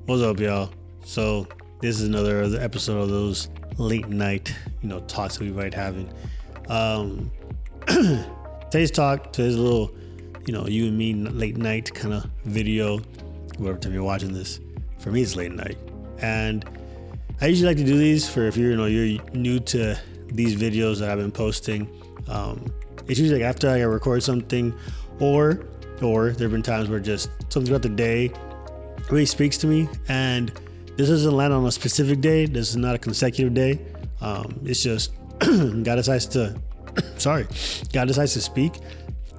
What's up, y'all? So this is another episode of those late night, talks that we might having. Today's a little, you and me late night kind of video. Whatever time you're watching this, for me it's late night, and I usually like to do these for if you're new to these videos that I've been posting. It's usually like after I record something, or there have been times where just something about the day really speaks to me, and this doesn't land on a specific day. This is not a consecutive day. It's just God decides to speak,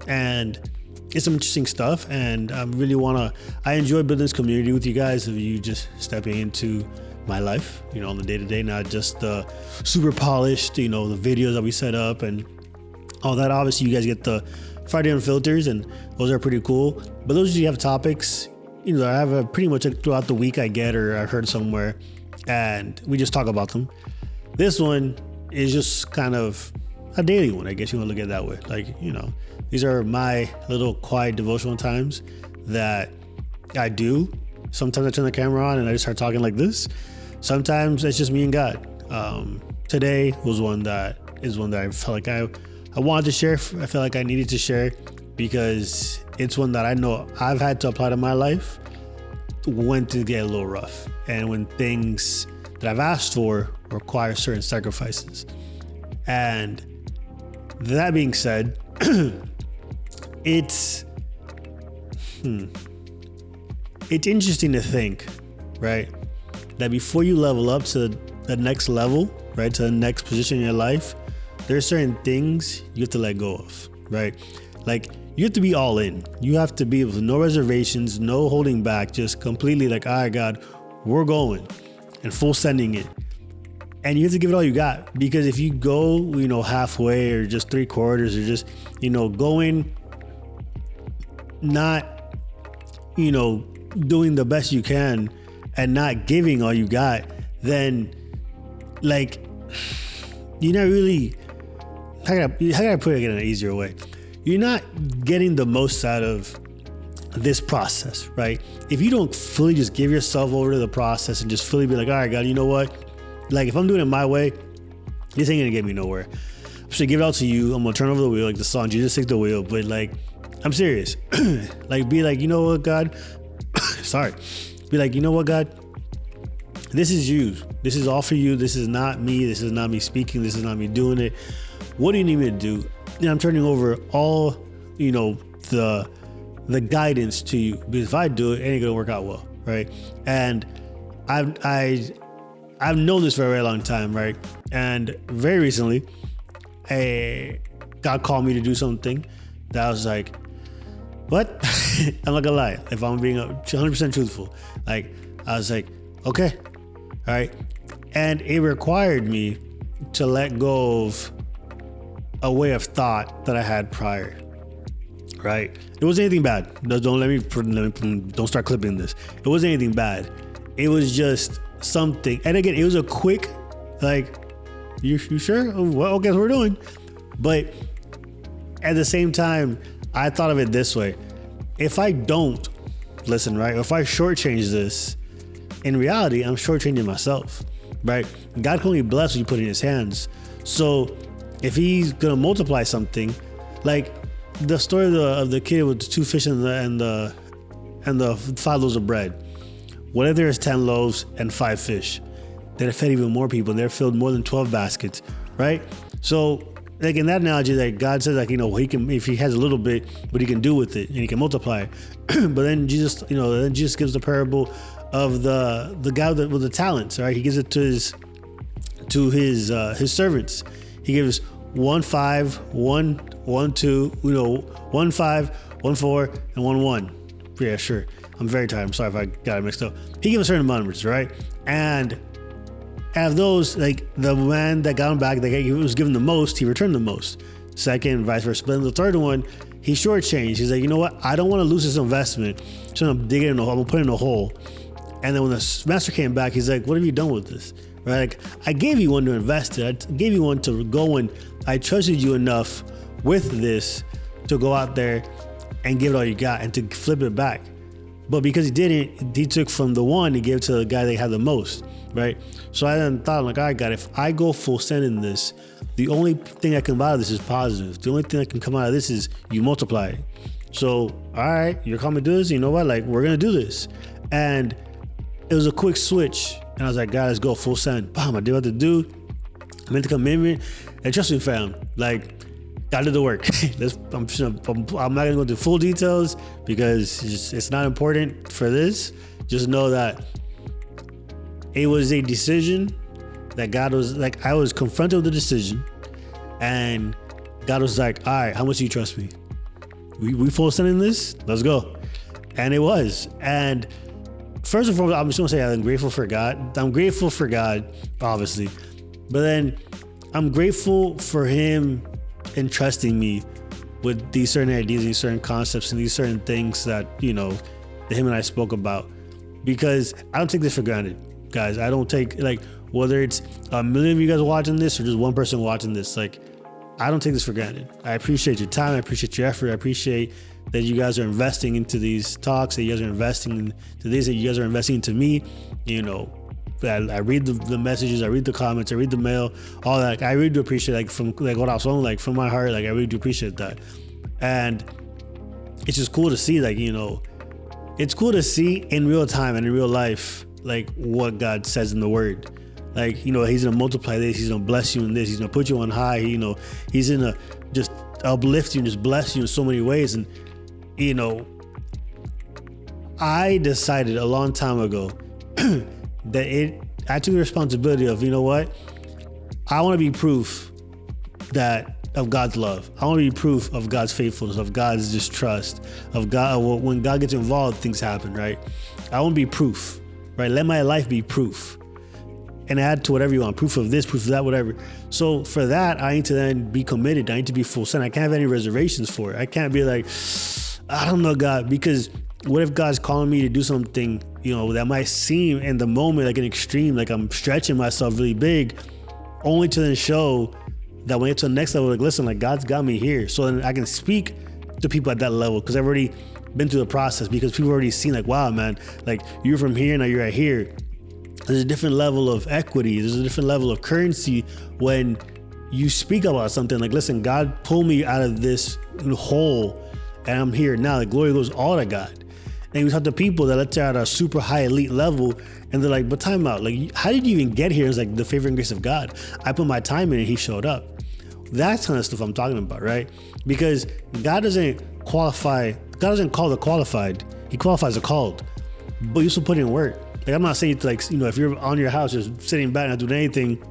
and it's some interesting stuff. And I enjoy building this community with you guys, of you just stepping into my life, on the day-to-day, not just the super polished, the videos that we set up and all that. Obviously, you guys get the Friday Unfilters, and those are pretty cool. But those usually have topics, I have pretty much throughout the week I get or I heard somewhere, and we just talk about them. This one is just kind of a daily one, I guess you want to look at it that way. Like, these are my little quiet devotional times that I do. Sometimes I turn the camera on and I just start talking like this. Sometimes it's just me and God. Today was one that I felt like I wanted to share. I felt like I needed to share because it's one that I know I've had to apply to my life when to get a little rough, and when things that I've asked for require certain sacrifices. And that being said, it's interesting to think, right, that before you level up to the next level, right, to the next position in your life, there are certain things you have to let go of, right? Like, you have to be all in. You have to be with no reservations, no holding back, just completely like, all right, God, we're going, and full sending it. And you have to give it all you got, because if you go, halfway or just 3/4 or just, going, not, doing the best you can and not giving all you got, then like, you're not really, how can I put it in an easier way? You're not getting the most out of this process, right? If you don't fully just give yourself over to the process and just fully be like, all right, God, you know what? Like, if I'm doing it my way, this ain't gonna get me nowhere. I'm just gonna give it all to you. I'm gonna turn over the wheel, like the song, Jesus takes the wheel. But like, I'm serious. Like, be like, you know what, God? Sorry. Be like, you know what, God? This is you. This is all for you. This is not me. This is not me speaking. This is not me doing it. What do you need me to do? And I'm turning over all, the guidance to you, because if I do it, it ain't gonna work out well, right? And I've known this for a very long time, right? And very recently, God called me to do something that I was like, what? I'm not gonna lie, if I'm being 100% truthful, like, I was like, okay, all right. And it required me to let go of a way of thought that I had prior, right? It wasn't anything bad. Don't start clipping this. It wasn't anything bad. It was just something. And again, it was a quick, like, you sure? Well, guess what we're doing. But at the same time, I thought of it this way. If I don't listen, right? If I shortchange this, in reality, I'm shortchanging myself, right? God can only bless what you put in his hands. So if he's gonna multiply something, like the story of the kid with the 2 fish and the 5 loaves of bread. What if there's 10 loaves and 5 fish? That fed even more people, and they're filled more than 12 baskets, right? So, like in that analogy, that God says, like, he can, if he has a little bit, what he can do with it, and he can multiply. But then Jesus, gives the parable of the guy with the talents, right? He gives it to his servants. He gives 1 5, 1 2, 1 5, 1 4, and 1 1. Yeah, sure. I'm very tired. I'm sorry if I got it mixed up. He gave a certain amount of numbers, right? And out of those, like, the man that got him back, he was given the most, he returned the most. Second, vice versa. But then the third one, he shortchanged. He's like, you know what? I don't want to lose this investment. So I'm digging in a hole. I'm gonna put it in a hole. And then when the master came back, he's like, what have you done with this? Right? Like, I gave you one to invest in. I gave you one to go, and I trusted you enough with this to go out there and give it all you got and to flip it back. But because he didn't, he took from the one to give to the guy that had the most, right? So I then thought, like, all right, God, if I go full send in this, the only thing that can come out of this is positive. The only thing that can come out of this is you multiply it. So, all right, you're coming to do this. You know what? Like, we're going to do this. And it was a quick switch. And I was like, God, let's go full send. Bam, I did what to do. I made the commitment. And trust me, fam, like, I did the work. I'm not going to go into full details because it's not important for this. Just know that it was a decision that God was like, I was confronted with the decision, and God was like, all right, how much do you trust me? We full sending this? Let's go. And it was. And first and foremost, I'm just going to say I'm grateful for God. I'm grateful for God, obviously. But then I'm grateful for him entrusting me with these certain ideas, these certain concepts, and these certain things that, you know, that him and I spoke about. Because I don't take this for granted, guys. I don't take, like, whether it's a million of you guys watching this or just one person watching this, like, I don't take this for granted. I appreciate your time. I appreciate your effort. I appreciate that you guys are investing into these talks, that you guys are investing into this, that you guys are investing into me. You know, I read the messages, I read the comments, I read the mail, all that. Like, I really do appreciate, like, from like what I was saying, like, from my heart, like, I really do appreciate that. And it's just cool to see, like, you know, it's cool to see in real time and in real life, like, what God says in the word. Like, you know, he's going to multiply this. He's going to bless you in this. He's going to put you on high. You know, he's going to just uplift you and just bless you in so many ways. And, you know, I decided a long time ago that I took the responsibility of, you know what? I want to be proof of God's love. I want to be proof of God's faithfulness, of God's just trust, of God. When God gets involved, things happen, right? I want to be proof, right? Let my life be proof. And add to whatever you want, proof of this, proof of that, whatever. So for that, I need to then be committed. I need to be full send. I can't have any reservations for it. I can't be like, I don't know, God, because what if God's calling me to do something, you know, that might seem in the moment like an extreme, like I'm stretching myself really big, only to then show that when it's to the next level, like, listen, like, God's got me here. So then I can speak to people at that level because I've already been through the process, because people already seen, like, wow, man, like, you're from here, now you're right here. There's a different level of equity. There's a different level of currency when you speak about something like, listen, God pulled me out of this hole and I'm here now. The glory goes all to God. And we talk to people that, let's say, are at a super high elite level, and they're like, but time out. Like, how did you even get here? It's like the favor and grace of God. I put my time in and he showed up. That's kind of stuff I'm talking about, right? Because God doesn't call the qualified. He qualifies the called. But you still put in work. Like, I'm not saying to, like, you know, if you're on your house just sitting back not doing anything,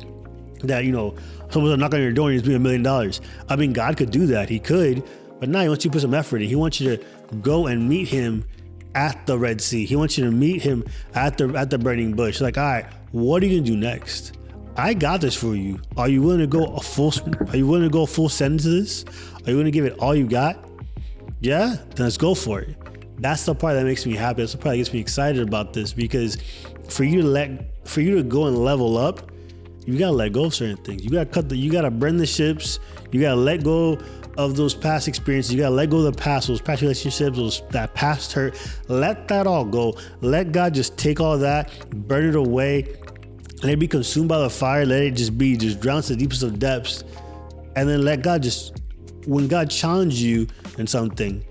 that, you know, someone's gonna knock on your door and just be $1 million. I mean, God could do that. He could. But now he wants you to put some effort in. He wants you to go and meet him at the Red Sea. He wants you to meet him at the burning bush. Like, all right, what are you gonna do next? I got this for you. Are you willing to go full send to this? Are you willing to give it all you got? Yeah? Then let's go for it. That's the part that makes me happy. That's the part that gets me excited about this, because for you to go and level up, you gotta let go of certain things. You gotta burn the ships. You gotta let go of those past experiences. You gotta let go of the past, those past relationships, that past hurt. Let that all go. Let God just take all that, burn it away, let it be consumed by the fire. Let it just drown to the deepest of depths. And then let God when God challenges you in something,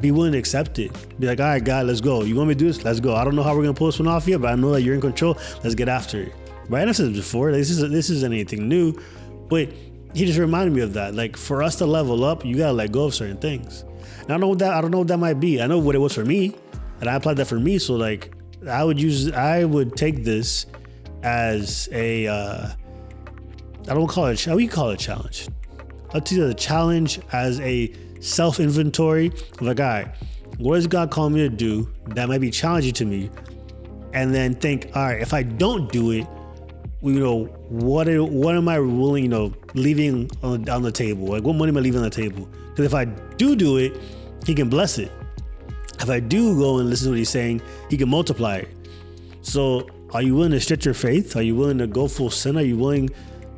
be willing to accept it. Be like, all right, God, let's go. You want me to do this? Let's go. I don't know how we're going to pull this one off yet, but I know that you're in control. Let's get after it. Right? I've said this before. This isn't anything new, but he just reminded me of that. Like, for us to level up, you got to let go of certain things. And I don't know what that might be. I know what it was for me, and I applied that for me. So, like, I would take this as a, I don't call it, we call it a challenge. I'll take the challenge as a self-inventory of, like, all right, what is God calling me to do that might be challenging to me? And then think, all right, if I don't do it, you know, what am I willing, you know, leaving on the table? Like, what money am I leaving on the table? Because if I do it, he can bless it. If I do go and listen to what he's saying, he can multiply it. So are you willing to stretch your faith? Are you willing to go full sin? Are you willing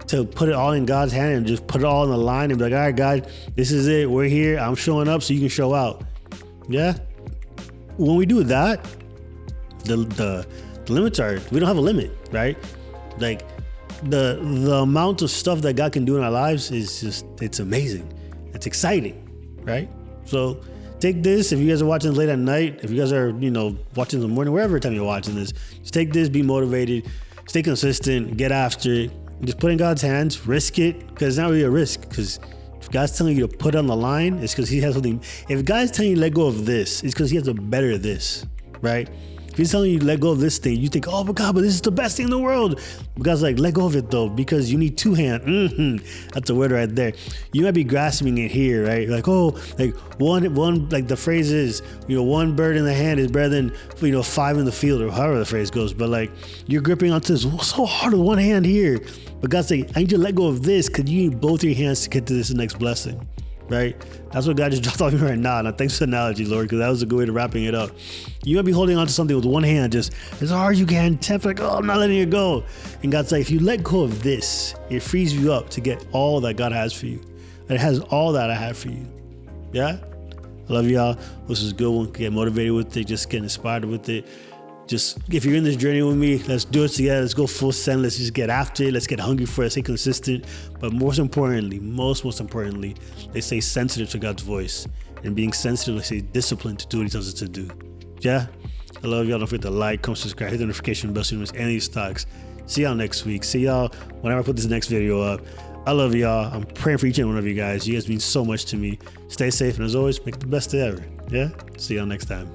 to put it all in God's hand and just put it all on the line and be like, all right, God, this is it. We're here. I'm showing up so you can show out. Yeah. when we do that, the limits are, we don't have a limit, right? Like the amount of stuff that God can do in our lives is just, it's amazing. It's exciting, right? So take this, if you guys are watching this late at night, if you guys are, watching in the morning, wherever time you're watching this, just take this, be motivated, stay consistent, get after it, just put it in God's hands, risk it, because it's not really a risk, because if God's telling you to put it on the line, it's because he has something. If God's telling you to let go of this, it's because he has a better this, right? If he's telling you to let go of this thing, you think, oh my God, but this is the best thing in the world. But God's like, let go of it though, because you need two hands. That's a word right there. You might be grasping it here, right? Like, oh, like one, like the phrase is, one bird in the hand is better than, 5 in the field, or however the phrase goes. But like, you're gripping onto this so hard with one hand here. But God's saying, I need you to let go of this, because you need both your hands to get to this next blessing. Right? That's what God just dropped on me right now. And thanks for the analogy, Lord, because that was a good way to wrapping it up. You might be holding on to something with one hand, just as hard as you can, like, oh, I'm not letting it go. And God's like, if you let go of this, it frees you up to get all that God has for you. It has all that I have for you. Yeah? I love y'all. This is a good one. Get motivated with it. Just get inspired with it. Just, if you're in this journey with me, let's do it together. Let's go full send. Let's just get after it. Let's get hungry for it. Stay consistent. But most importantly, let's stay sensitive to God's voice. And being sensitive, let's stay disciplined to do what he tells us to do. Yeah? I love y'all. Don't forget to like, comment, subscribe, hit the notification bell so you don't miss any of these talks. See y'all next week. See y'all whenever I put this next video up. I love y'all. I'm praying for each and one of you guys. You guys mean so much to me. Stay safe, and as always, make it the best day ever. Yeah? See y'all next time.